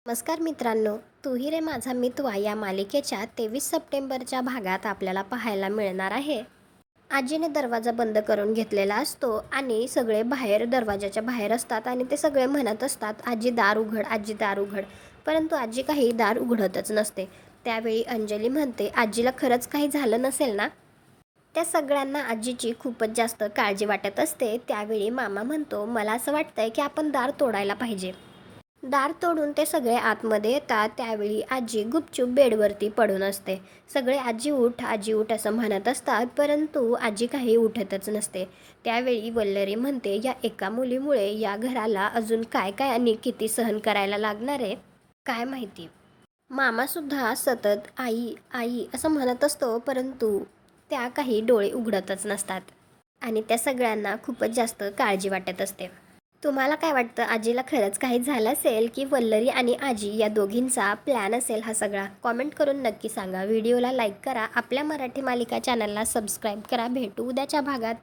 नमस्कार मित्रांनो, तू ही रे माझा मितवा या मालिकेच्या 23 सप्टेंबरच्या भागात आपल्याला पाहायला मिळणार आहे. आजीने दरवाजा बंद करून घेतलेला असतो आणि सगळे बाहेर दरवाजाच्या बाहेर असतात आणि ते सगळे म्हणत असतात, आजी दार उघड, आजी दार उघड. परंतु आजी काही दार उघडतच नसते. त्यावेळी अंजली म्हणते, आजीला खरंच काही झालं नसेल ना? त्या सगळ्यांना आजीची खूपच जास्त काळजी वाटत असते. त्यावेळी मामा म्हणतो, मला असं वाटतंय की आपण दार तोडायला पाहिजे. दार तोडून ते सगळे आतमध्ये येतात. त्यावेळी आजी गुपचूप बेडवरती पडून असते. सगळे आजी उठ असं म्हणत असतात, परंतु आजी काही उठतच नसते. त्यावेळी वल्लरी म्हणते, या एका मुलीमुळे या घराला अजून काय काय आणि किती सहन करायला लागणार आहे काय माहिती. मामासुद्धा सतत आई आई असं म्हणत असतो, परंतु त्या काही डोळे उघडतच नसतात आणि त्या सगळ्यांना खूपच जास्त काळजी वाटत असते. तुम्हाला काय वाटतं, आजीला खरंच काही झालं असेल की वल्लरी आणि आजी या दोघींचा प्लॅन असेल हा सगळा? कॉमेंट करून नक्की सांगा. व्हिडिओला लाईक करा. आपल्या मराठी मालिका चॅनलला सबस्क्राईब करा. भेटू उद्याच्या भागात.